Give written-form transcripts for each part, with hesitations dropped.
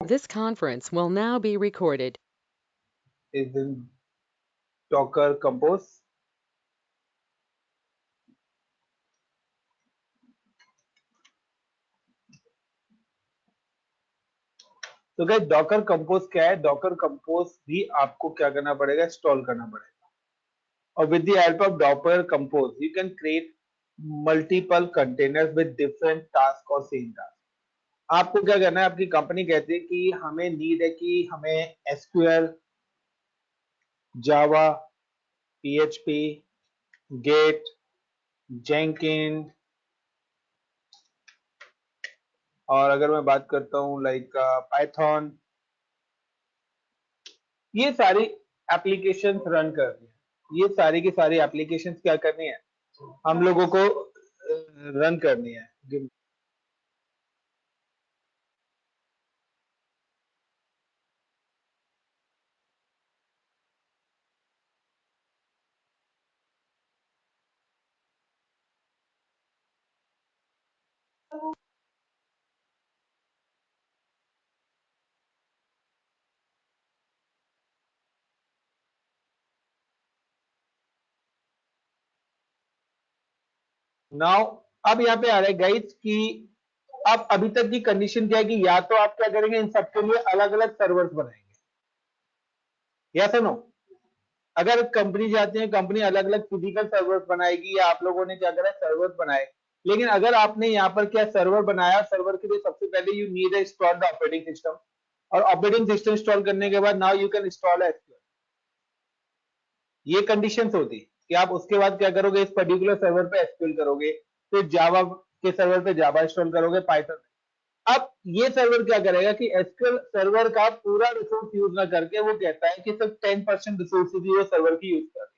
This conference will now be recorded. is in Docker Compose. तो guys Docker compose क्या है? Docker compose भी आपको क्या करना पड़ेगा? इंस्टॉल करना पड़ेगा। और with the help of Docker compose you can create multiple containers with different task और सेम टास्क। आपको क्या करना है? आपकी कंपनी कहती है कि हमें नीड है कि हमें एसक्यूएल, जावा, पीएचपी, गेट, जेंकिन, और अगर मैं बात करता हूँ लाइक पाइथन, ये सारी एप्लीकेशंस रन कर रही है। ये सारी की सारी एप्लीकेशंस क्या करनी है? हम लोगों को रन करनी है। नाउ अब यहाँ पे आ रहा है गाइस कि अब अभी तक की कंडीशन क्या है कि या तो आप क्या करेंगे, इन सबके लिए अलग अलग सर्वर्स बनाएंगे, या तो नो। अगर कंपनी जाती है, कंपनी अलग अलग फिजिकल सर्वर्स बनाएगी, या आप लोगों ने क्या करा, सर्वर्स बनाए। लेकिन अगर आपने यहाँ पर क्या सर्वर बनाया, सर्वर के लिए सबसे पहले you need install the operating system, और ऑपरेटिंग सिस्टम इंस्टॉल करने के बाद now you can install SQL. ये कंडीशंस होती कि आप उसके बाद क्या करोगे, इस पर्टिकुलर सर्वर पे एसक्यूएल करोगे, फिर जावा के सर्वर पे जावा इंस्टॉल करोगे, पाइथन। अब ये सर्वर क्या करेगा कि एसक्यूएल सर्वर का पूरा रिसोर्स यूज ना करके वो कहता है कि सिर्फ 10% रिसोर्सेज ही वो सर्वर की यूज कर रही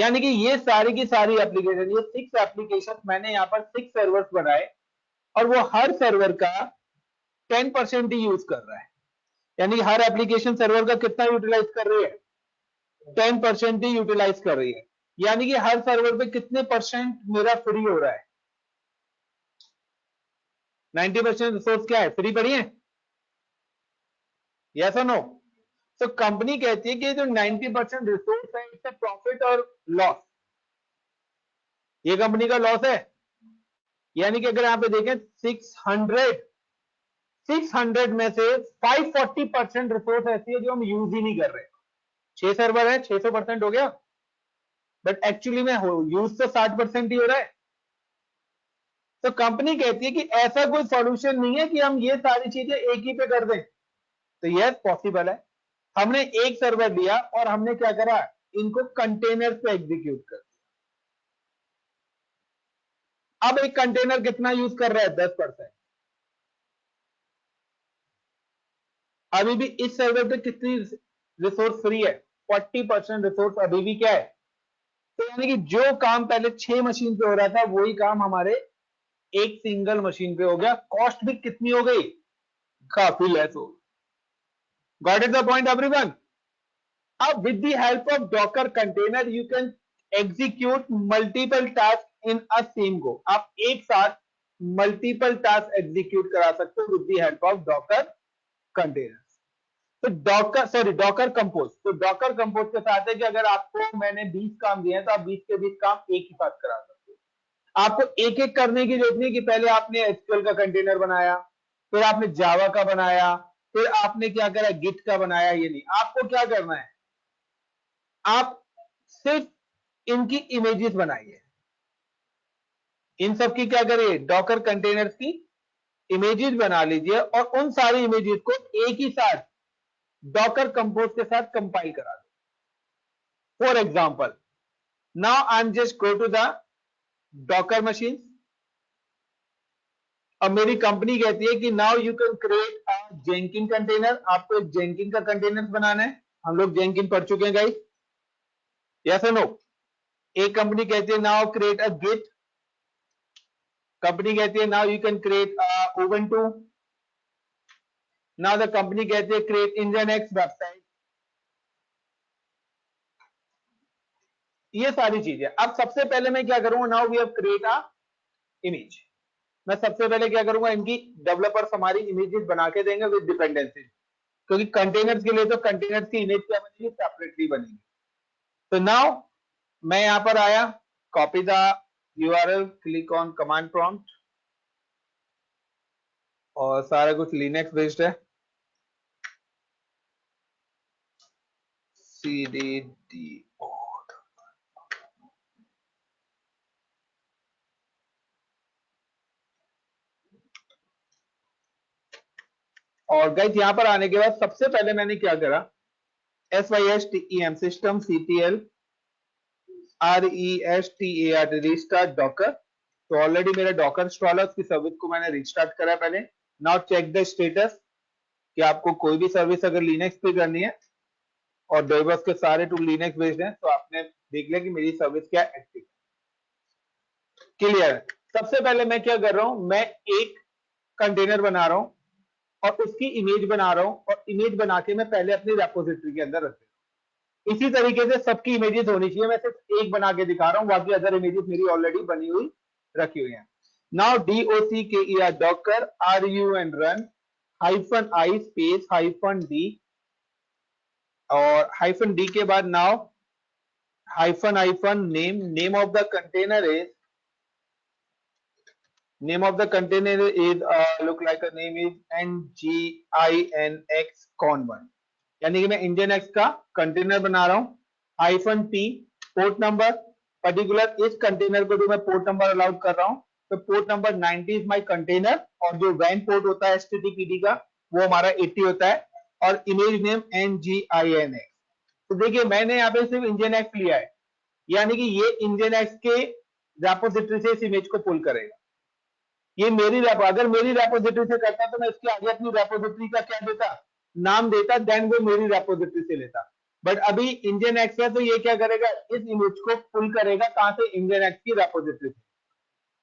है। यानी कि ये सारी की सारी एप्लीकेशन, ये 6 एप्लीकेशन मैंने यहाँ पर 6 सर्वर्स बनाए, और वो हर सर्वर का 10% ही यूज कर रहा है। यानी कि हर एप्लीकेशन सर्वर का कितना यूटिलाइज कर रही है? 10% ही यूटिलाइज कर रही है। यानी कि हर सर्वर पे कितने परसेंट मेरा फ्री हो रहा है? 90% रिसोर्स क्या है? फ्री पड़ी है? यस और नो? तो कंपनी कहती है कि जो 90% रिसोर्स है, इससे प्रॉफिट और लॉस, ये कंपनी का लॉस है। यानी कि अगर यहाँ पे देखें 600 में से 540% रिसोर्स ऐसी है जो हम यूज ही नहीं कर रहे। 6 सर्वर है, 600% हो गया, बट एक्चुअली में यूज तो 60% ही हो रहा है। तो कंपनी कहती है कि ऐसा कोई सॉल्यूशन नहीं है कि हम ये सारी चीजें एक ही पे कर दें। तो यस, पॉसिबल है। हमने एक सर्वर लिया और हमने क्या करा, इनको कंटेनर पे एग्जीक्यूट कर। अब एक कंटेनर कितना यूज कर रहा है? 10%। अभी भी इस सर्वर पे कितनी रिसोर्स फ्री है? 40% रिसोर्स अभी भी क्या है? तो यानी कि जो काम पहले 6 मशीन पे हो रहा था, वही काम हमारे एक सिंगल मशीन पे हो गया। कॉस्ट भी कितनी हो गई? काफी लेस हो। Got it the point everyone? अब with the help of Docker container you can execute multiple task in a same go. आप एक साथ मल्टीपल टास्क एग्जीक्यूट करा सकते हो with the help of Docker container. तो डॉकर कंपोज, तो Docker compose के साथ है कि अगर आपको मैंने 20 काम दिए हैं, तो आप 20 के 20 काम एक ही साथ करा सकते हो। आपको एक एक करने की जरूरत नहीं कि पहले आपने एसक्यूएल का कंटेनर बनाया, फिर आपने जावा का बनाया, फिर आपने क्या करा, गिट का बनाया। ये नहीं, आपको क्या करना है, आप सिर्फ इनकी इमेजेस बनाइए। इन सब की क्या करिए, डॉकर कंटेनर्स की इमेजेस बना लीजिए, और उन सारी इमेजेस को एक ही साथ डॉकर कंपोज के साथ कंपाइल करा दो। For example, now I'm just go to the docker machine, अब मेरी कंपनी कहती है कि now you can create a jenkins container. आपको एक jenkins का कंटेनर बनाना है। हम लोग jenkins पढ़ चुके हैं गाइस, यस और नो? एक कंपनी कहती है now create a git, company कहती है now you can create a ubuntu, now the company कहती है create nginx वेबसाइट। ये सारी चीजें। अब सबसे पहले मैं क्या करूंगा, now we have create a image। मैं सबसे पहले क्या करूंगा, इनकी डेवलपर्स हमारी इमेजेस बना के देंगे विद डिपेंडेंसी, क्योंकि कंटेनर्स के लिए तो कंटेनर्स की इमेज क्या बनेगी, सेपरेटली बनेगी। तो नाउ मैं यहां पर आया, copy the URL, click on command prompt, और सारा कुछ लिनक्स बेस्ड है, cd और गाइस यहां पर आने के बाद सबसे पहले मैंने क्या करा, SYSTEM system CTL RESTART restart Docker. तो ऑलरेडी मेरा डॉकर इंस्टॉल है, उसकी सर्विस को मैंने रिस्टार्ट करा पहले। नाउ चेक द स्टेटस कि आपको कोई भी सर्विस अगर लिनक्स पे करनी है और डेवलपर्स के सारे टूल लिनक्स बेस्ड हैं, तो आपने देख लिया कि मेरी सर्विस क्या एक्टिव क्लियर। सबसे पहले मैं क्या कर रहा हूं, मैं एक कंटेनर बना रहा हूं और उसकी इमेज बना रहा हूं, और इमेज बना के मैं पहले अपनी रेपोजिटरी के अंदर रख देता हूं। इसी तरीके से सबकी इमेजेस होनी चाहिए, मैं सिर्फ एक बना के दिखा रहा हूं, बाकी अदर इमेजेस मेरी ऑलरेडी बनी हुई रखी हुई हैं। Now DOCKER docker RU and run -i space -d, और -d के बाद now name of the container is look like a name is nginx con1, यानी कि मैं nginx का कंटेनर बना रहा हूं। -t पोर्ट नंबर, पर्टिकुलर इस कंटेनर को जो मैं पोर्ट नंबर अलाउड कर रहा हूं, तो port number 90 is my container, और जो वैन पोर्ट होता है HTTPD का वो हमारा 80 होता है, और इमेज नेम nginx। तो देखिए मैंने यहाँ पे सिर्फ nginx लिया है, यानी कि ये nginx के रेपोजिटरी से इस इमेज को पुल करेगा। ये मेरी अगर मेरी रेपोजिटरी से करता तो मैं इसके आगे अपनी रेपोजिटरी का क्या देता, नाम देता, देन वो मेरी रेपोजिटरी से लेता। बट अभी nginx है तो ये क्या करेगा, इस इमेज को पुल करेगा, कहां से, nginx की रेपोजिटरी से।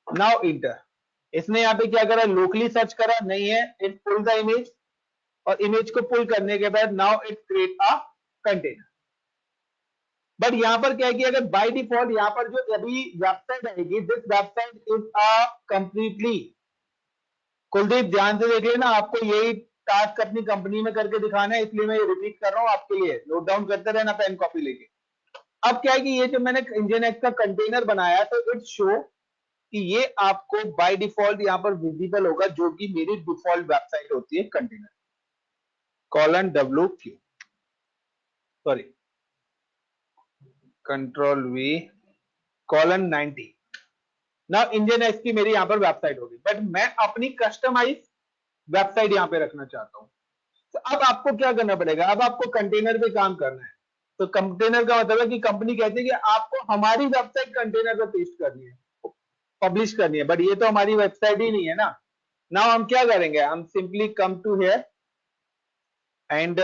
नाउ इंटर, इसने यहाँ पे क्या करा, लोकली सर्च करा, नहीं है, इट पुल द इमेज, और इमेज को पुल करने के बाद now it create a container. But यहां पर क्या है कि अगर बाय डिफॉल्ट यहां पर जो अभी वेबसाइट आएगी, this website is a completely, Kuldeep ध्यान से देख लेना, आपको यही टास्क अपनी कंपनी में करके दिखाना है, इसलिए मैं ये रिपीट कर रहा हूं आपके लिए, नोट डाउन करते रहना पेन कॉपी लेके। अब क्या है कि ये जो मैंने nginx का कंटेनर बनाया, तो इट शो कि ये आपको बाय डिफॉल्ट यहां पर विजिबल होगा, जो कि मेरी डिफॉल्ट वेबसाइट होती है कंटेनर :wq, सॉरी Ctrl+V :90। ना nginx की मेरी यहां पर वेबसाइट होगी, बट मैं अपनी कस्टमाइज वेबसाइट यहां पे रखना चाहता हूं। तो अब आपको क्या करना पड़ेगा, अब आपको कंटेनर पे काम करना है। तो कंटेनर का मतलब है कि कंपनी कहती है कि आपको हमारी वेबसाइट कंटेनर पे पेस्ट करनी है, पब्लिश करनी है, बट ये तो हमारी वेबसाइट ही नहीं है ना। नाउ हम क्या करेंगे, हम simply come to here and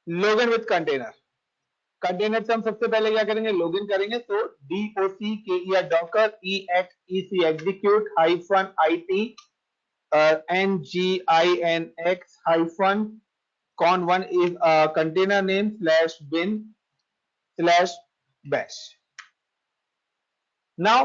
login with container. Container से हम सबसे पहले क्या करेंगे, लॉगिन करेंगे। तो DOCKER docker EXEC execute -IT nginx -con1 is a container name /bin/bash। Now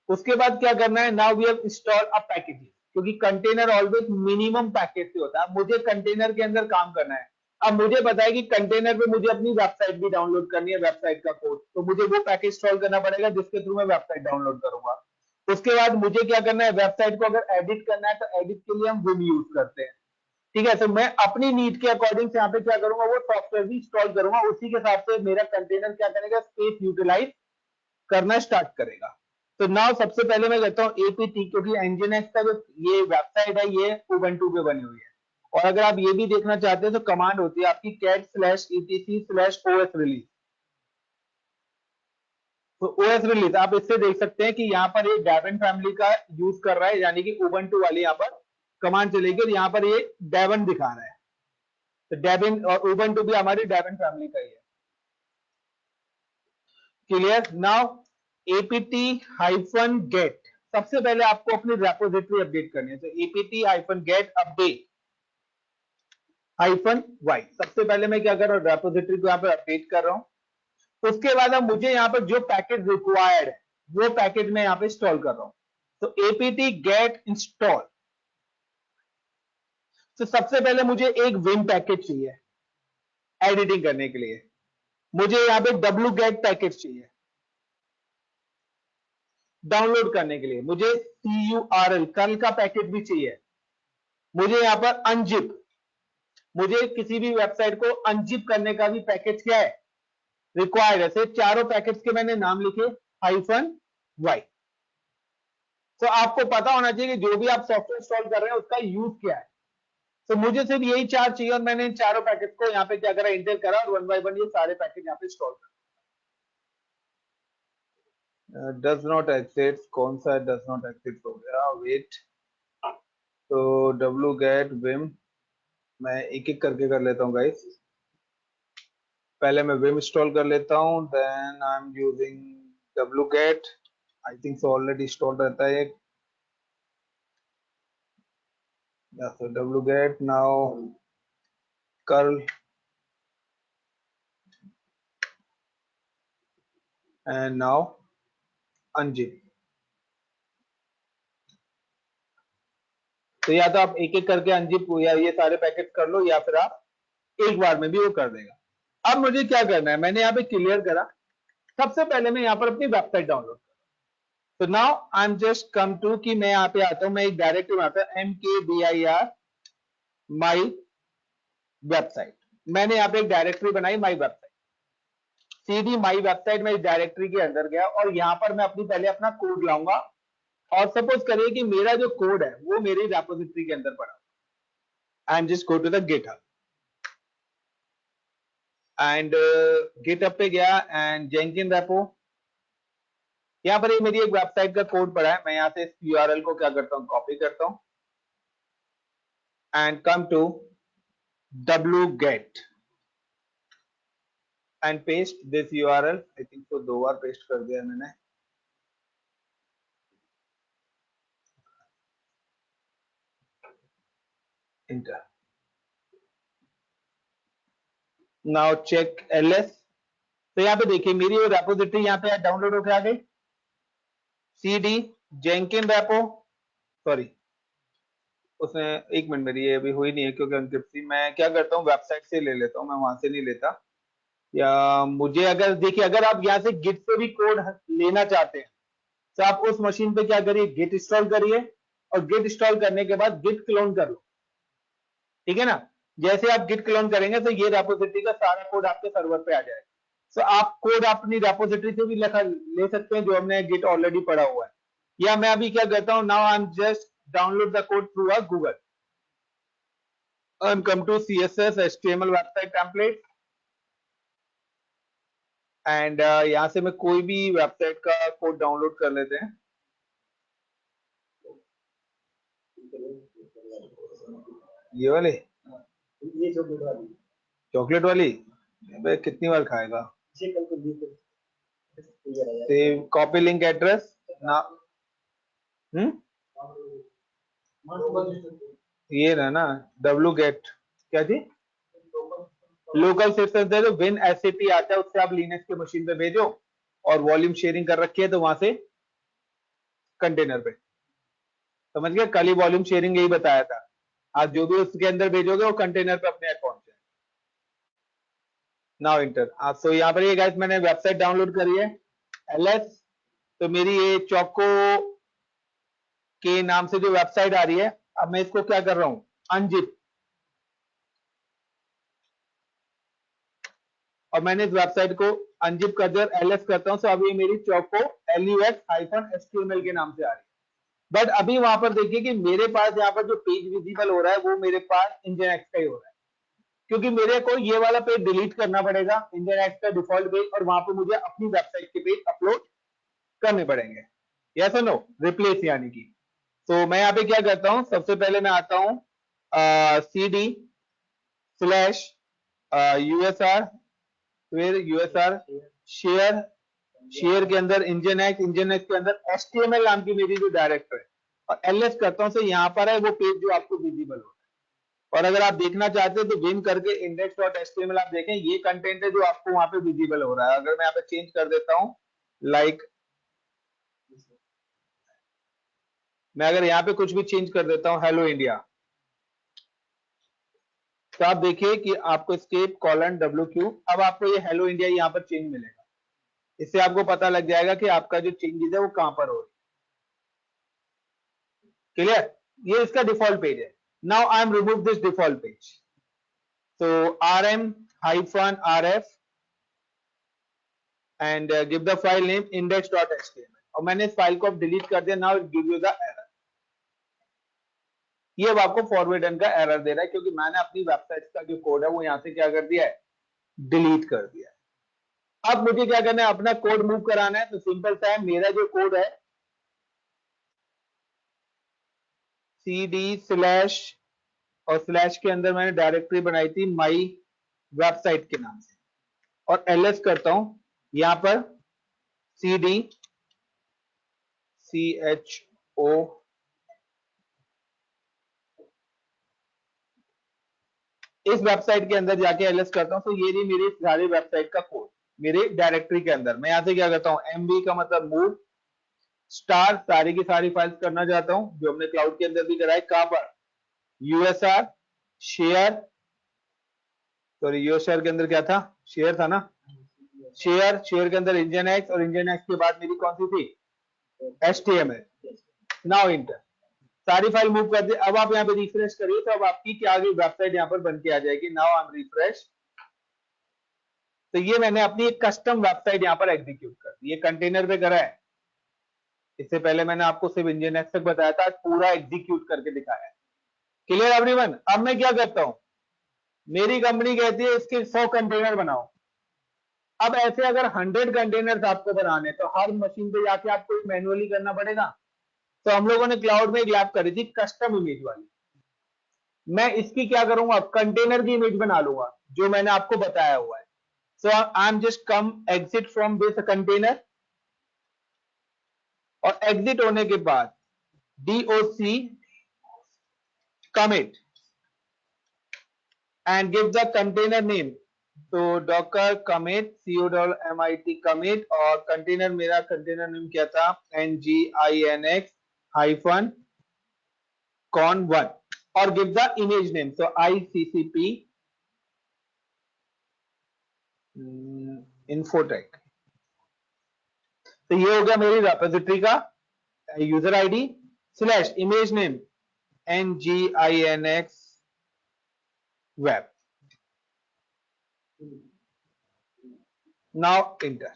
उसके बाद क्या करना है, now we have install a package, क्योंकि कंटेनर ऑलवेज मिनिमम पैकेज से होता है। मुझे कंटेनर के अंदर काम करना है। अब मुझे पता है कि कंटेनर पे मुझे अपनी वेबसाइट भी डाउनलोड करनी है, वेबसाइट का कोड, तो मुझे वो पैकेज इंस्टॉल करना पड़ेगा जिसके थ्रू मैं वेबसाइट डाउनलोड करूंगा। उसके बाद मुझे क्या करना है, वेबसाइट को अगर एडिट करना है तो एडिट के लिए हम विम यूज करते हैं, ठीक है। तो मैं अपनी नीड के अकॉर्डिंग से यहाँ पे क्या करूंगा, वो सॉफ्टवेयर भी इंस्टॉल करूंगा, उसी के हिसाब से मेरा कंटेनर क्या करेगा, स्पेस यूटिलाइज करना स्टार्ट करेगा। तो नाउ सबसे पहले मैं कहता हूं APT, क्योंकि nginx का जो ये वेबसाइट है ये उबंटू पे बनी हुई है, और अगर आप ये भी देखना चाहते हैं तो कमांड होती है आपकी cat/etc/os release। तो OS रिलीज आप इससे देख सकते हैं कि यहाँ पर ये डेवन फैमिली का यूज कर रहा है, यानी कि उबंटू वाली यहाँ पर कमांड चलेगी, और यहाँ पर ये डेवन दिखा रहा है। तो डेवन और उबंटू भी हमारी डेवन फैमिली का ही है। क्लियर। नाउ apt-get, सबसे पहले आपको अपनी रेपोजिटरी अपडेट करनी है। तो apt-get update-y, सबसे पहले मैं क्या कर रहा हूं, रेपोजिटरी को यहाँ पर अपडेट कर रहा हूं। उसके बाद अब मुझे यहाँ पर जो पैकेज रिक्वायर्ड है वो पैकेज मैं यहाँ पे इंस्टॉल कर रहा हूं। तो apt get install। तो सबसे पहले मुझे एक विम पैकेज चाहिए एडिटिंग करने के लिए, मुझे यहां पे wget पैकेज चाहिए डाउनलोड करने के लिए, मुझे curl कर्ल का पैकेज भी चाहिए, मुझे यहां पर अनजिप, मुझे किसी भी वेबसाइट को अनजिप करने का भी पैकेज क्या है रिक्वायर्ड है। ऐसे चारों पैकेज के मैंने नाम लिखे -y। तो आपको पता होना चाहिए कि जो भी आप सॉफ्टवेयर इंस्टॉल कर रहे हैं उसका यूज क्या है। तो मुझे सिर्फ यही चार चाहिए और मैंने इन चारों पैकेज को यहाँ पे क्या करा, इंटर करा और 1 बाय 1 ये सारे पैकेज यहाँ पे इंस्टॉल कर। डज नॉट एक्सिस्ट, कौन सा डज नॉट एक्सिस्ट हो गया, वेट। तो wget vim, मैं एक एक करके कर लेता हूँ गाइस। पहले मैं vim इंस्टॉल कर लेता हूँ, then I am using wget, I think so already install रहता है। so wget now curl and now unzip। तो या तो आप एक एक करके अनजिप या ये सारे पैकेट कर लो या फिर आप एक बार में भी वो कर देगा। अब मुझे क्या करना है, मैंने यहाँ पे क्लियर करा। सबसे पहले मैं यहाँ पर अपनी वेबसाइट डाउनलोड करूँ। तो now I am just come to कि मैं यहाँ पे आता हूँ, मैं एक डायरेक्टरी में आता हूँ mkdir माई वेबसाइट। मैंने यहाँ पे एक डायरेक्टरी बनाई my website, Sidhi my website में इस डायरेक्टरी के अंदर गया और यहाँ पर मैं अपनी पहले अपना कोड लाऊंगा। और सपोज करिए कि मेरा जो कोड है वो मेरी रेपोजिटरी के अंदर पड़ा। I am just go to the GitHub and GitHub पे गया एंड जेंकिन रेपो, यहाँ पर मेरी एक वेबसाइट का कोड पड़ा है। मैं यहाँ से इस यूआरएल को क्या करता हूँ, कॉपी करता हूँ and come to wget and paste this URL. I think तो 2 बार पेस्ट कर दिया मैंने। इंटर। Now check ls। तो यहाँ पे देखिए मेरी वो रेपोजिटरी यहाँ पे डाउनलोड होकर आ गई, cd जेंकिन रेपो, सॉरी उसने एक मिनट, मेरी ये अभी हुई नहीं है क्योंकि एनक्रिप्ट मैं क्या करता हूँ वेबसाइट से ले लेता हूँ, मैं वहां से नहीं लेता। या मुझे अगर देखिए अगर आप यहाँ से गिट से भी कोड लेना चाहते हैं तो आप उस मशीन पे क्या करिए, गिट इंस्टॉल करिए और गिट इंस्टॉल करने के बाद गिट क्लोन कर लो, ठीक है ना। जैसे आप गिट क्लोन करेंगे तो ये रेपोजिटरी का सारा कोड आपके सर्वर पे आ जाएगा। तो आप कोड अपनी रेपोजिटरी से भी ले सकते हैं जो हमने गिट ऑलरेडी पड़ा हुआ है। या मैं अभी क्या करता हूँ, now I am just download the code through a Google and come to css html website template and यहां से मैं कोई भी वेबसाइट का कोड डाउनलोड कर लेते हैं। ये वाले, ये चॉकलेट वाली मैं कितनी बार खाएगा। सेव कॉपी लिंक एड्रेस ना, ये ना wget क्या थी, लोकल सिस्टम से जो विन एसएपी आता है उससे आप लिनक्स के मशीन पे भेजो और वॉल्यूम शेयरिंग कर रखी है तो वहां से कंटेनर पे, समझ गए। कल ही वॉल्यूम शेयरिंग यही बताया था, आज जो भी उसके अंदर भेजोगे वो कंटेनर पे अपने अकाउंट से। Now inter. सो यहाँ पर ये गाइस मैंने वेबसाइट डाउनलोड करी है ls। तो मेरी ये चौको के नाम से जो वेबसाइट आ रही है, अब मैं इसको क्या कर रहा हूँ, अनजिप, और मैंने इस वेबसाइट को अनजिप कर दिया ls करता हूं। सो अभी मेरी चौको lux-html के नाम से आ रही है। बट अभी वहां पर देखिए कि मेरे पास यहाँ पर जो पेज विजिबल हो रहा है वो मेरे पास इंजनएक्स का ही हो रहा है, क्योंकि मेरे को ये वाला पेज डिलीट करना पड़ेगा, इंजनएक्स का डिफॉल्ट पेज, और वहां पर मुझे अपनी वेबसाइट के पेज अपलोड करने पड़ेंगे। यस और नो, रिप्लेस यानी कि। तो मैं यहाँ पे क्या करता हूँ, सबसे पहले मैं आता हूँ cd/usr, फिर यूएसआर शेयर, शेयर के अंदर इंजनएक्स, इंजनएक्स के अंदर एचटीएमएल नाम की मेरी जो डायरेक्टर है, और एलएस करता हूं। तो यहाँ पर है वो पेज जो आपको विजिबल होता है। और अगर आप देखना चाहते हो तो विन करके index.html आप देखें, ये कंटेंट है जो आपको वहां पे विजिबल हो रहा है। अगर मैं यहाँ पे चेंज कर देता हूँ लाइक मैं अगर यहाँ पे कुछ भी चेंज कर देता हूं हेलो इंडिया, तो आप देखिए कि आपको escape colon WQ, अब आपको ये हेलो इंडिया यहाँ पर चेंज मिलेगा। इससे आपको पता लग जाएगा कि आपका जो चेंजेस है वो कहां पर हो रही है। क्लियर? ये इसका डिफॉल्ट पेज है। Now I M remove this default page, तो rm-rf and give the file name index.html, और मैंने इस फाइल को अब डिलीट कर दिया। Now it give you the error. ये अब आपको फॉरवर्ड का एरर दे रहा है, क्योंकि मैंने अपनी वेबसाइट का जो कोड है वो यहां से क्या कर दिया है, डिलीट कर दिया है। अब मुझे क्या करना है, अपना कोड मूव कराना है। तो सिंपल सा है, मेरा जो कोड है cd/ और स्लैश के अंदर मैंने डायरेक्टरी बनाई थी माई वेबसाइट के नाम से, और ls करता हूं यहां पर cd cho इस वेबसाइट के अंदर जाके ls करता हूं। तो ये रही मेरी सारी वेबसाइट का कोड मेरे डायरेक्टरी के अंदर। मैं यहां से क्या करता हूं, mv का मतलब मूव स्टार, सारी की सारी फाइल्स करना चाहता हूं जो हमने क्लाउड के अंदर भी कराई। कहां पर, usr शेयर, सॉरी यूएसआर के अंदर क्या था, शेयर था ना, शेयर के अंदर इंजन एक्स, और इंजन एक्स के बाद मेरी कौन सी थी, HTML। नाउ इंटर, सारी फाइल मूव कर दी। अब आप यहाँ पे रिफ्रेश करिए तो अब आपकी क्या आ गई, वेबसाइट यहाँ पर बन के आ जाएगी। नाउ आई एम रिफ्रेश, तो ये मैंने अपनी एक कस्टम वेबसाइट यहाँ पर एग्जीक्यूट कर दी। ये कंटेनर पे करा है, इससे पहले मैंने आपको सिर्फ इंजन एक्स तक बताया था, पूरा एग्जीक्यूट करके दिखाया है। Clear everyone? अब मैं क्या करता हूं, मेरी कंपनी कहती है इसके 100 कंटेनर बनाओ। अब ऐसे अगर 100 कंटेनर्स आपको बनाने, तो हर मशीन पे जाके आपको मैन्युअली करना पड़ेगा। तो हम लोगों ने क्लाउड में एक लैब करी थी कस्टम इमेज वाली। मैं इसकी क्या करूंगा, कंटेनर की इमेज बना लूंगा जो मैंने आपको बताया हुआ है। So I am just come exit from this container, और एग्जिट होने के बाद doc commit and give the container name। तो docker commit commit, और कंटेनर, मेरा कंटेनर नेम क्या था, nginx hyphen con1, और give the image name, so iccp infotech। तो ये हो गया मेरी रेपोजिटरी का user ID slash image name nginx web। Now inter,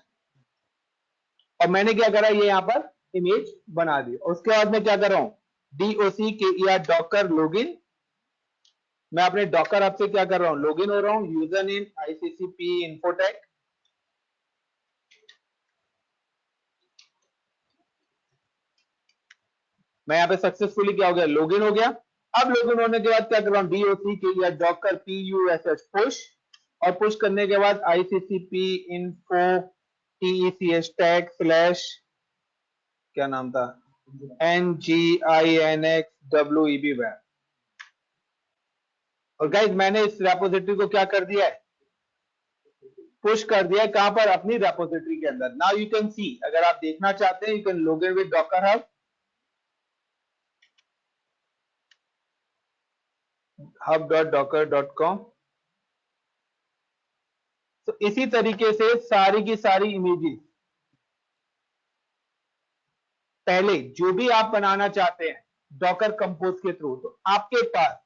और मैंने क्या करा, ये यहां पर इमेज बना दी। और उसके बाद मैं क्या कर रहा हूं, docker login, मैं अपने डॉकर ऐप से क्या कर रहा हूं, लॉगिन हो रहा हूं, यूजर नेम iccp infotech, मैं यहाँ पे सक्सेसफुली क्या हो गया, लॉगिन हो गया। अब लॉगिन होने के बाद क्या कर रहा हूँ, docker push, पुश, और पुश करने के बाद iccp info tech स्लैश क्या नाम था, nginx web web। और गाइस मैंने इस रेपोजिटरी को क्या कर दिया है, पुश कर दिया है। कहां पर, अपनी रेपोजिटरी के अंदर। नाउ यू कैन सी, अगर आप देखना चाहते हैं, you can log in with Docker hub, hub.docker.com। तो इसी तरीके से सारी की सारी इमेजेस, पहले जो भी आप बनाना चाहते हैं डॉकर कंपोज के थ्रू, तो आपके पास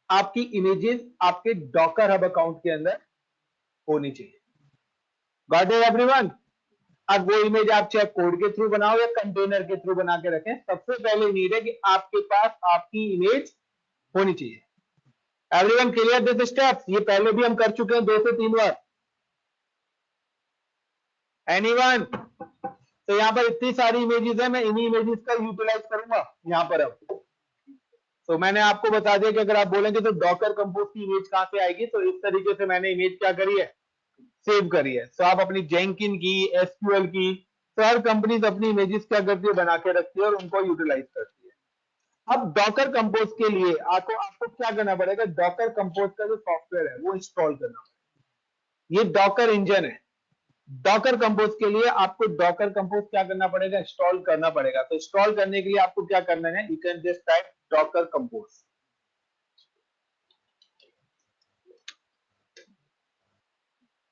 आपकी इमेजेस आपके डॉकर हब अकाउंट के अंदर होनी चाहिए। Got it everyone? अब वो इमेज आप चाहे कोड के थ्रू बनाओ या कंटेनर के थ्रू बना के रखें, सबसे पहले नीड है कि आपके पास आपकी इमेज होनी चाहिए। Everyone clear this steps? ये पहले भी हम कर चुके हैं 2 से 3 बार। एनीवन? तो यहां पर इतनी सारी इमेजेस है, मैं इन्हीं इमेजेस का यूटिलाइज करूंगा यहां पर। अब तो मैंने आपको बता दिया कि अगर आप बोलेंगे तो डॉकर कंपोज की इमेज कहां से आएगी, तो इस तरीके से मैंने इमेज क्या करी है, सेव करी है। तो आप अपनी जेंकिन की, एसक्यूएल की, तो हर कंपनी अपनी इमेजेस क्या करती है, बना के रखती है और उनको यूटिलाइज करती है। अब डॉकर कंपोज के लिए आपको क्या करना पड़ेगा, डॉकर कंपोज का जो सॉफ्टवेयर है वो इंस्टॉल करना पड़ेगा। ये डॉकर इंजन है डॉकर कंपोज के लिए आपको डॉकर कंपोज क्या करना पड़ेगा, इंस्टॉल करना पड़ेगा। तो इंस्टॉल करने के लिए आपको क्या करना है, you can just type Docker compose,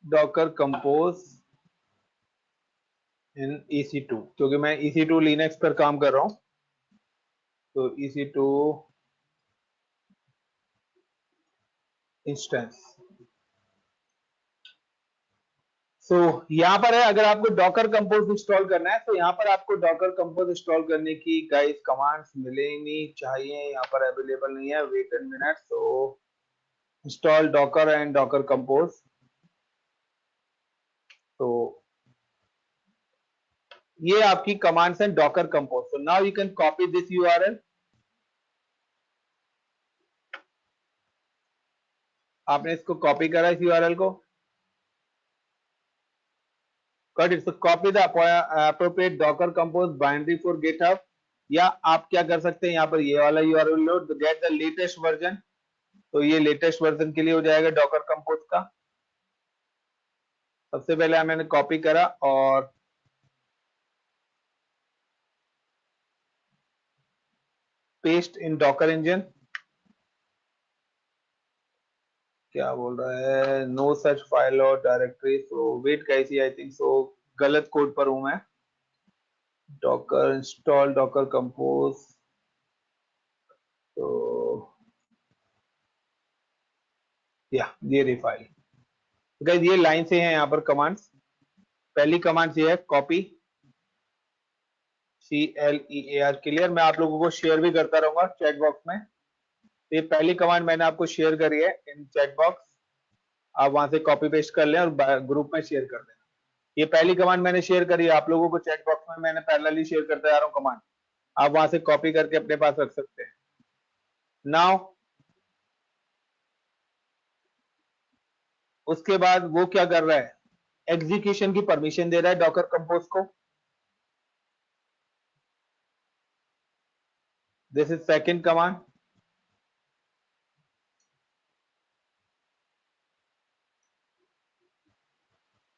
Docker compose in EC2, क्योंकि मैं EC2 लिनक्स पर काम कर रहा हूं, तो EC2 इंस्टेंस। सो यहाँ पर है, अगर आपको डॉकर कंपोज इंस्टॉल करना है तो यहाँ पर आपको डॉकर कंपोज इंस्टॉल करने की गाइस कमांड्स मिलेनी चाहिए, यहाँ पर अवेलेबल नहीं है, wait an minute. So install Docker and Docker compose. तो ये आपकी कमांड्स हैं Docker compose. So now you can copy this URL, आपने इसको कॉपी करा इस URL को, cut its copy the appropriate docker compose binary for GitHub, या आप क्या कर सकते हैं यहाँ पर ये वाला URL low, get the latest version. तो ये लेटेस्ट वर्जन के लिए हो जाएगा डॉकर कंपोज का। सबसे पहले मैंने कॉपी करा और पेस्ट इन डॉकर इंजन। क्या बोल रहा है, नो सच फाइल और डायरेक्टरी। सो वेट कैसी, आई थिंक सो गलत कोड पर हूं मैं। डॉकर इंस्टॉल डॉकर कंपोज, तो या ये रही फाइल। गाइस ये लाइन से है यहाँ पर कमांड्स। पहली कमांड ये है कॉपी, CLEAR, क्लियर। मैं आप लोगों को शेयर भी करता रहूंगा चैट बॉक्स में। ये पहली कमांड मैंने आपको शेयर करी है इन चैट बॉक्स, आप वहां से कॉपी पेस्ट कर लें और ग्रुप में शेयर कर देना। ये पहली कमांड मैंने शेयर करी है आप लोगों को चैट बॉक्स में, मैंने पैरेलली शेयर करता जा रहा हूँ कमांड, आप वहां से कॉपी करके अपने पास रख सकते हैं। नाउ उसके बाद वो क्या कर रहा है, एग्जीक्यूशन की परमिशन दे रहा है डॉकर कंपोज को। This is second command.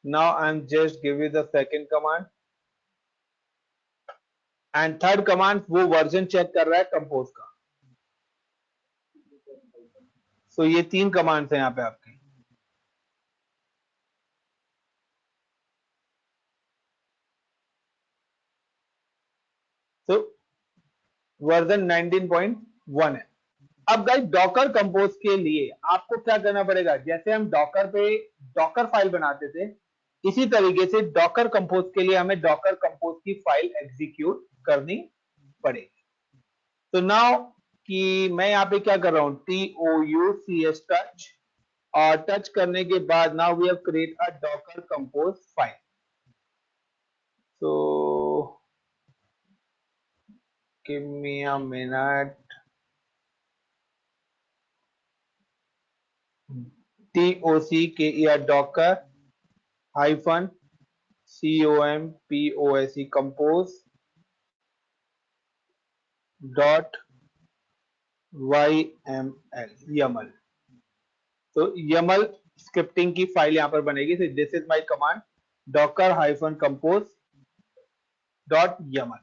Now I am just give you the second command, and third command वो वर्जन चेक कर रहा है कंपोज का। सो ये तीन कमांड्स हैं यहाँ पे आपकी। सो वर्जन 19.1 है। अब गाइस डॉकर कंपोज के लिए आपको क्या करना पड़ेगा, जैसे हम डॉकर पे डॉकर फाइल बनाते थे, इसी तरीके से डॉकर कंपोज के लिए हमें डॉकर कंपोज की फाइल एग्जीक्यूट करनी पड़ेगी। तो नाउ कि मैं यहाँ पे क्या कर रहा हूं, TOUCH टच, और टच करने के बाद now we have create a Docker compose file. So give me a minute, TOCKER Docker hyphen COMPOSE compose dot YML। तो YML स्क्रिप्टिंग की फाइल यहां पर बनेगी। This is my command Docker hyphen compose dot YML।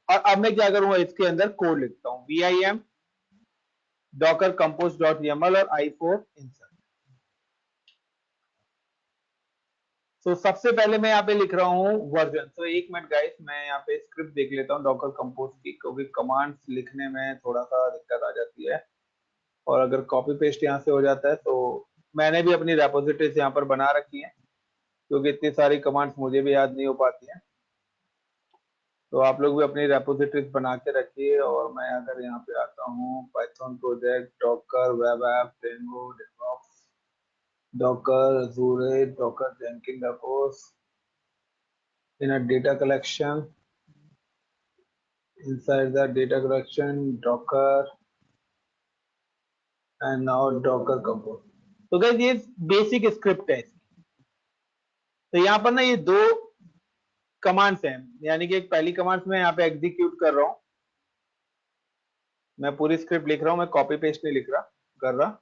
और अब मैं क्या करूंगा, इसके अंदर कोड लिखता हूं, VIM Docker compose dot YML और I4 इंसर्ट। तो सबसे पहले मैं यहाँ पे लिख रहा हूँ वर्जन। तो एक मिनट गाइस, मैं यहाँ पे स्क्रिप्ट देख लेता हूँ डॉकर कंपोज की, क्योंकि कमांड्स लिखने में थोड़ा सा दिक्कत आ जाती है, और अगर कॉपी पेस्ट यहाँ से हो जाता है तो मैंने भी अपनी रेपोजिटरीज यहाँ पर बना रखी है, क्योंकि इतनी सारी कमांड्स मुझे भी याद नहीं हो पाती हैं। तो आप लोग भी अपनी रेपोजिटरीज बना के रखिए। और मैं अगर यहाँ पे आता हूँ, Python project, Docker, web app, demo, DevOps, Docker, अजूरे, Docker Jenkins repos in a data collection, inside the data collection docker, and now docker compose। तो गाइस ये बेसिक स्क्रिप्ट है। तो यहाँ पर ना ये दो कमांड्स हैं, यानी कि एक पहली कमांड्स में यहाँ पे एग्जीक्यूट कर रहा हूं, मैं पूरी स्क्रिप्ट लिख रहा हूं, मैं कॉपी पेस्ट नहीं लिख रहा कर रहा।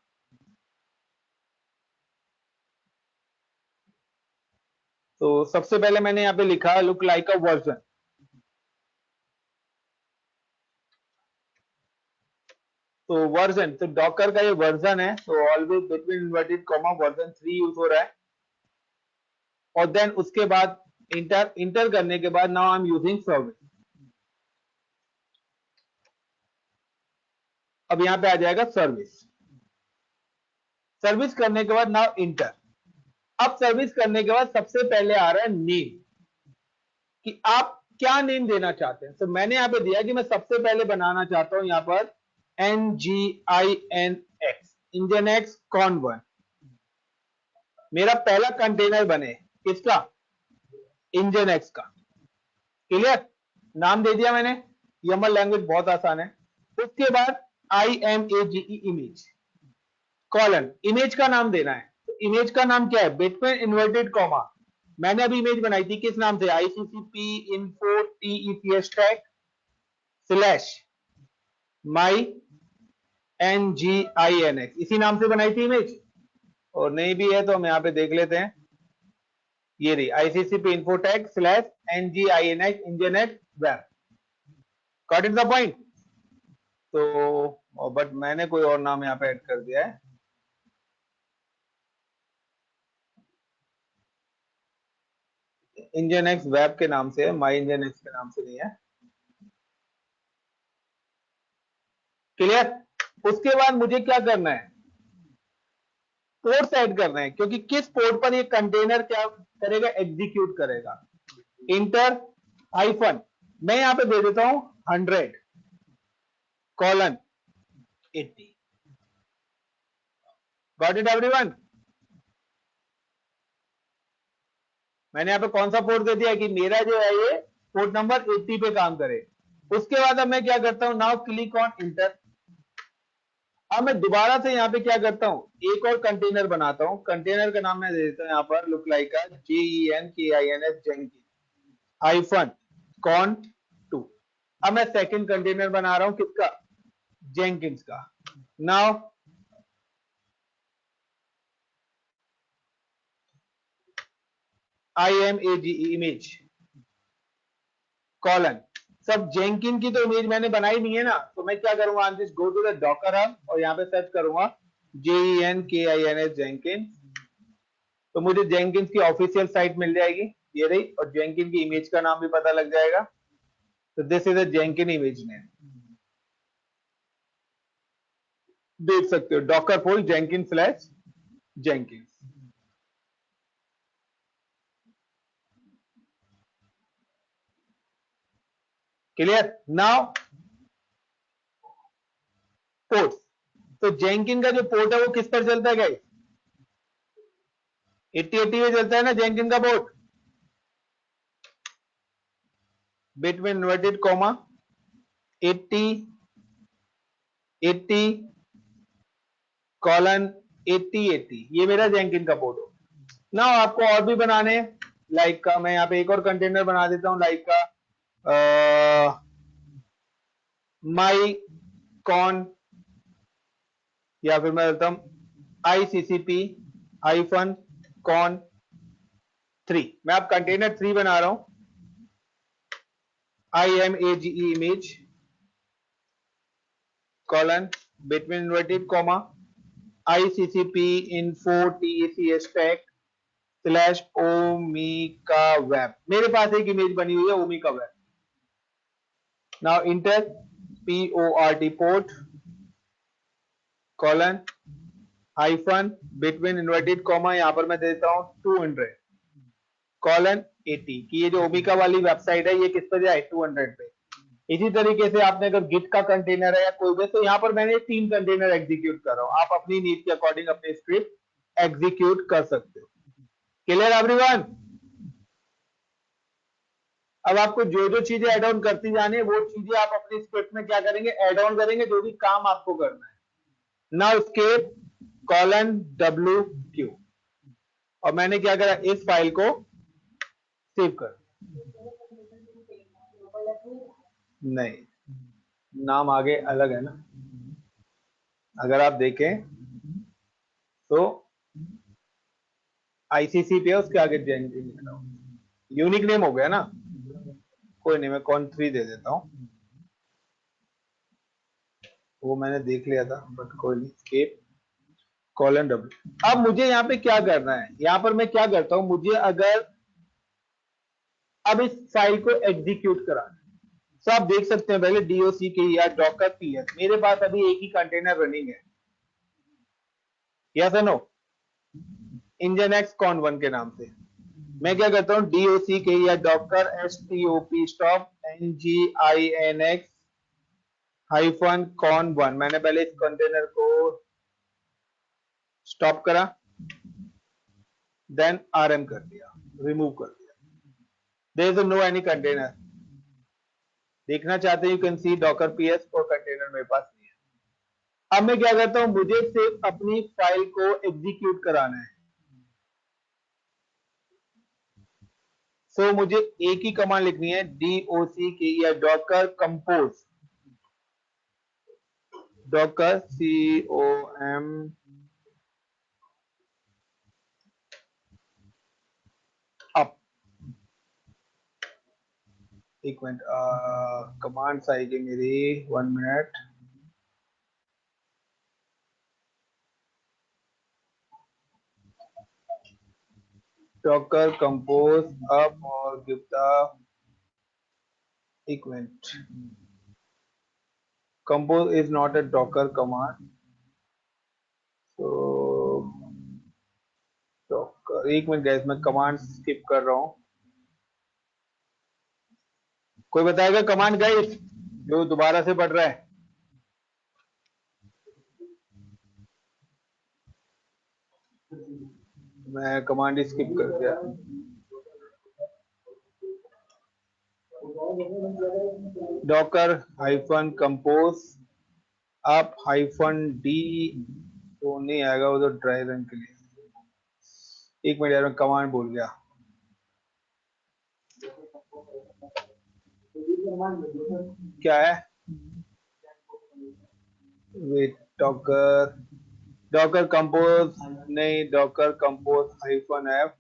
तो सबसे पहले मैंने यहाँ पे लिखा लुक लाइक अ वर्जन। तो वर्जन, तो डॉकर का ये वर्जन है, तो always between inverted comma version 3 use हो रहा है। और देन उसके बाद इंटर करने के बाद now I am using service. अब यहां पे आ जाएगा सर्विस। सर्विस करने के बाद नाउ इंटर। अब सर्विस करने के बाद सबसे पहले आ रहा है नेम, कि आप क्या नेम देना चाहते हैं। तो मैंने यहां पे दिया कि मैं सबसे पहले बनाना चाहता हूं यहां पर NGINX, इंजनएक्स कॉन1। मेरा पहला कंटेनर बने किसका? इंजनएक्स का। क्लियर? नाम दे दिया मैंने, YAML लैंग्वेज बहुत आसान है। उसके बाद IMAGE इमेज कॉलन, इमेज का नाम देना है। तो इमेज का नाम क्या है? Between inverted comma. मैंने अभी इमेज बनाई थी किस नाम से? ICCP info TECS tag slash my NGINX, इसी नाम से बनाई थी इमेज। और नहीं भी है तो हम यहां पे देख लेते हैं, ये रही ICCP info tag slash NGINX nginx web. Got it the point? तो बट मैंने कोई और नाम यहां पे ऐड कर दिया है। इंजनएक्स वेब के नाम से है, माई इंजनएक्स के नाम से नहीं है। क्लियर? उसके बाद मुझे क्या करना है? पोर्ट सेट करना है, क्योंकि किस पोर्ट पर ये कंटेनर क्या करेगा? एग्जीक्यूट करेगा। इंटर हाइफन, मैं यहां पे दे देता हूं 100 कॉलन 80। Got it everyone? मैंने यहां पे कौन सा पोर्ट दे दिया कि मेरा जो है ये पोर्ट नंबर 80 पे काम करे। उसके बाद अब मैं क्या करता हूं? Now click on inter. अब मैं दोबारा से यहाँ पे क्या करता हूं? एक और कंटेनर बनाता हूं। कंटेनर का नाम मैं दे देता हूं यहाँ पर look like JENKINS Jenkin hyphen con 2। अब मैं सेकंड कंटेनर बना रहा हूं किसका? जेंकिंस का। Now IMAGE image colon. सब जेंकिन की तो इमेज मैंने बनाई नहीं है ना, तो मैं क्या करूंगा? I just go to the Docker hub और यहाँ पे सर्च करूंगा JENKINS जेंकिन। तो मुझे जेंकिंस की ऑफिशियल साइट मिल जाएगी, ये रही। और जेंकिन की इमेज का नाम भी पता लग जाएगा। तो this is a Jenkins image name, देख सकते हो Docker fold Jenkins slash Jenkins. Clear? Now port, तो जेंकिन का जो पोर्ट है वो किस पर चलता है गाइस? 8080 में चलता है ना जेंकिन का port. Between inverted comma 80 80 colon 8080, ये मेरा जेंकिन का पोर्ट हो। ना आपको और भी बनाने, लाइक का मैं यहाँ पे एक और कंटेनर बना देता हूं, लाइक का माई कॉन, या फिर मैं बोलता हूं ICCP हाइफन कॉन 3। मैं अब कंटेनर 3 बना रहा हूं। IMAGE image colon between inverted comma ICCP info TECS tag स्लैश ओमिका वेब। मेरे पास एक इमेज बनी हुई है ओमिका web. Now enter PORT port colon hyphen between inverted comma, यहां पर मैं देता हूं 200 कॉलन 80, कि ये जो ओमिका वाली वेबसाइट है ये किस पर जाए? 200 पे। इसी तरीके से आपने अगर गिट का कंटेनर है या कोई भी, तो यहां पर मैंने 3 कंटेनर एग्जीक्यूट कर रहा हूं। आप अपनी नीड के अकॉर्डिंग अपनी स्क्रिप्ट एग्जीक्यूट कर सकते हो। Clear everyone? अब आपको जो जो चीजें ऐड ऑन करती जानी है वो चीजें आप अपनी स्क्रिप्ट में क्या करेंगे? ऐड ऑन करेंगे, जो भी काम आपको करना है। नाउ स्केप कॉलन WQ, और मैंने क्या करा? इस फाइल को सेव कर। नहीं, नाम आगे अलग है ना। अगर आप देखें तो आईसीसी पे है, उसके आगे जेनजी लिखा हो, यूनिक नेम हो गया ना, कोई नहीं, मैं कॉन 3 दे देता हूँ, वो मैंने देख लिया था, बट कोई नहीं, स्केप कॉलन डब्ल्यू। अब मुझे यहाँ पे क्या करना है, यहाँ पर मैं क्या करता हूँ, मुझे अगर अब इस फाइल को एग्जीक्यूट कराना है, तो आप देख सकते हैं पहले डीओसी के या डॉकर पीएस, मेरे पास अभी एक ही कंटेनर रनिंग है, यस और नो, इंजन एक्स कॉन 1 के नाम से। मैं क्या करता हूँ, डीओसी के या Docker STOP stop NGINX hyphen con 1, मैंने पहले इस कंटेनर को स्टॉप करा, देन RM कर दिया, रिमूव कर दिया, there is no any container. देखना चाहते हैं, you can see Docker PS और कंटेनर मेरे पास नहीं है। अब मैं क्या करता हूं, मुझे सिर्फ अपनी फाइल को एग्जीक्यूट कराना है, सो मुझे एक ही कमांड लिखनी है, DOC के या Docker compose, Docker COM up, एक मिनट, कमांड्स आएगी मेरी, 1 मिनट, डॉकर कंपोज अप और गिव द, एक minute, compose is not a Docker command, तो डॉकर, एक मिनट गाइस, मैं कमांड स्किप कर रहा हूँ, कोई बताएगा कमांड गाइस जो दोबारा से पढ़ रहा है? मैं कमांड स्किप कर दिया, डॉकर हाइफन कंपोज आप हाइफन डी, तो नहीं आएगा वो, तो ड्राई रन के लिए, एक मिनट यार, मैं कमांड भूल गया, क्या है, वेट, डॉकर, डॉकर कंपोज नहीं, डॉकर कंपोज हाइफन एफ,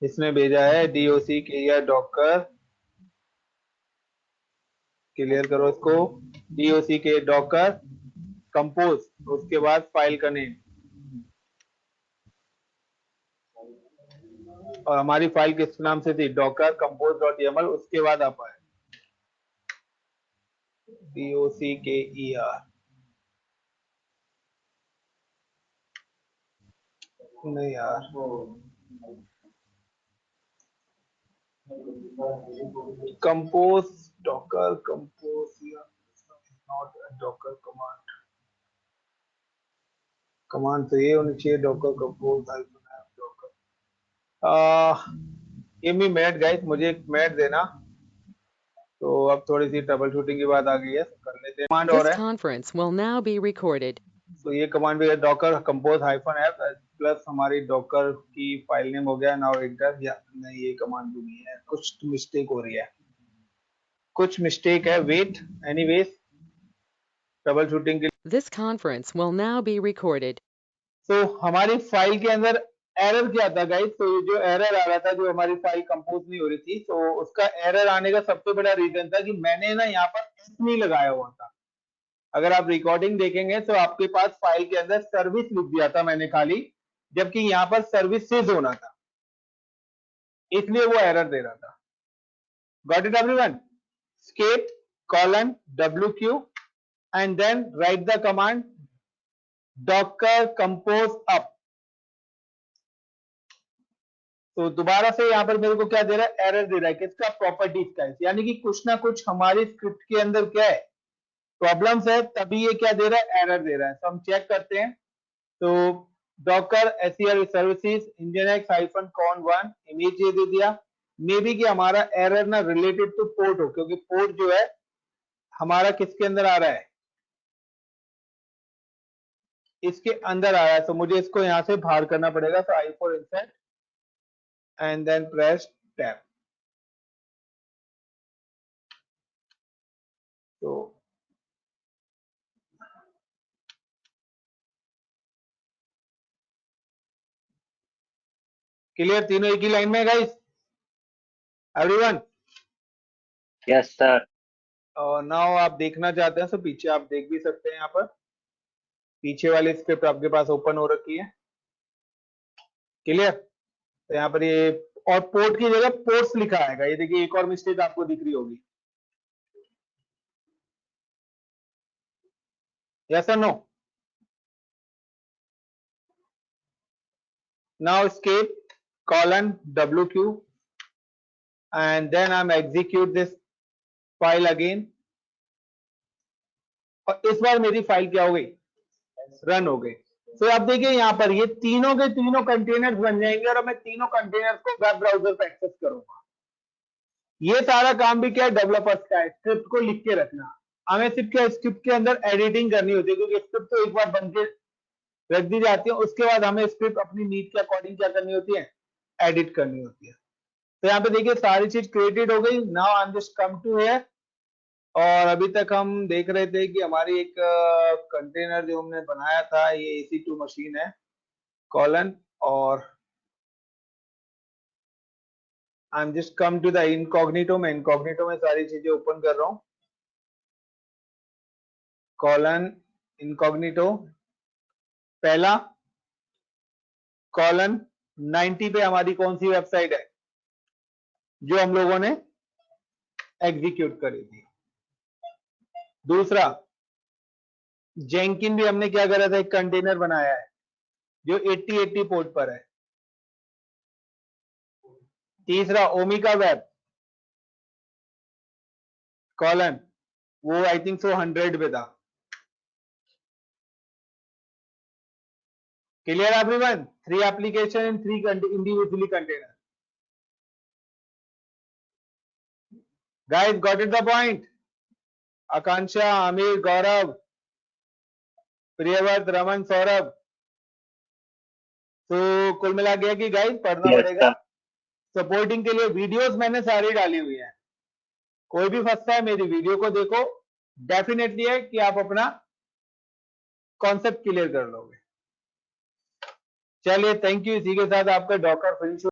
इसने भेजा है DOC के या डॉकर, क्लियर करो इसको, DOC के डॉकर कंपोज, उसके बाद फाइल का नेम, और हमारी फाइल किस नाम से थी, डॉकर कंपोज डॉट YAML, उसके बाद आप आए DOCKER, नहीं यार, compose, Docker compose not Docker command, command तो ये होनी चाहिए, Docker compose Docker, give me minute guys, मुझे एक मिनट देना, तो अब थोड़ी सी ट्रबल शूटिंग की बात आ गई है, कर लेते हैं, कमांड और This है, conference will now be recorded. तो ये कमांड भी है, Docker compose hyphen F plus हमारी डॉकर की फाइल नेम हो गया, नाउ एंटर, या नहीं ये कमांड भी नहीं है, कुछ मिस्टेक हो रही है, कुछ मिस्टेक है, वेट, एनीवेज, ट्रबल शूटिंग के This conference will now be recorded. तो हमारी फाइल के अंदर एरर क्या था गाइस, तो ये जो एरर आ रहा था, जो हमारी फाइल कंपोज नहीं हो रही थी, तो उसका एरर आने का सबसे बड़ा रीजन था कि मैंने ना यहाँ पर एस नहीं लगाया हुआ था। अगर आप रिकॉर्डिंग देखेंगे तो आपके पास फाइल के अंदर सर्विस लिख दिया था मैंने खाली, जबकि यहाँ पर सर्विसेज होना था, इसलिए वो एरर दे रहा था। Got it everyone? escape colon WQ and then write the command docker compose up। तो दोबारा से यहाँ पर मेरे को क्या दे रहा है, एरर दे रहा है, किसका, प्रॉपर्टीज का, यानी कि कुछ ना कुछ हमारी स्क्रिप्ट के अंदर क्या है, प्रॉब्लम्स है, तभी ये क्या दे रहा है, एरर दे रहा है। तो हम चेक करते हैं, तो Docker SEL services nginx hyphen con 1 image ये दे दिया, मे बी कि हमारा एरर ना रिलेटेड टू पोर्ट हो, क्योंकि पोर्ट जो है हमारा किसके अंदर आ रहा है, इसके अंदर आ रहा है, तो मुझे इसको यहां से बाहर करना पड़ेगा, तो I for insert and then press tab। तो क्लियर? तीनों एक ही लाइन में गाइस, एवरीवन? Yes sir. और नाउ आप देखना चाहते हैं तो पीछे आप देख भी सकते हैं, यहाँ पर पीछे वाली स्क्रिप्ट आपके पास ओपन हो रखी है। क्लियर? तो यहाँ पर ये और पोर्ट की जगह पोर्ट्स लिखा आएगा। ये देखिए एक और मिस्टेक आपको दिख रही होगी। यस और no? Now escape colon WQ and then I'm execute this file again। और इस बार मेरी फाइल क्या हो गई? रन हो गई। तो आप देखिए यहाँ पर ये तीनों के तीनों कंटेनर्स बन जाएंगे और मैं तीनों कंटेनर्स को वेब ब्राउजर पर एक्सेस करूंगा। ये सारा काम भी क्या है? डेवलपर्स का है, स्क्रिप्ट को लिख के रखना। हमें सिर्फ क्या स्क्रिप्ट के अंदर एडिटिंग करनी होती है, क्योंकि स्क्रिप्ट तो एक बार बन के रख दी जाती है, उसके बाद हमें स्क्रिप्ट अपनी नीड के अकॉर्डिंग क्या करनी होती है? एडिट करनी होती है। तो यहाँ पे देखिए सारी चीज क्रिएटेड हो गई। Now I am just come to here. और अभी तक हम देख रहे थे कि हमारी एक कंटेनर जो हमने बनाया था, ये EC2 मशीन है कॉलन, और I am just come to the incognito में। इनकॉग्निटो में सारी चीजें ओपन कर रहा हूं। कॉलन इनकॉग्निटो पहला, कॉलन 90 पे हमारी कौन सी वेबसाइट है जो हम लोगों ने एग्जीक्यूट करी थी। दूसरा, जेंकिन भी हमने क्या करा था? एक कंटेनर बनाया है जो 8080 पोर्ट पर है। तीसरा, ओमिका वेब कॉलन, वो आई थिंक सो 100 पे था। Clear everyone? 3 application in 3 individually container. Guys got it the point? Akanksha, Aamir, Gaurav, Priyavrat, Raman, Saurabh. तो कुल मिला गया कि गाइस पढ़ना यस पड़ेगा। सर। सपोर्टिंग के लिए वीडियोस मैंने सारी डाली हुई है। कोई भी फंसता है मेरी वीडियो को देखो, डेफिनेटली है कि आप अपना कॉन्सेप्ट क्लियर कर लोगे। चलिए थैंक यू। इसी के साथ आपका डॉकर फिनिश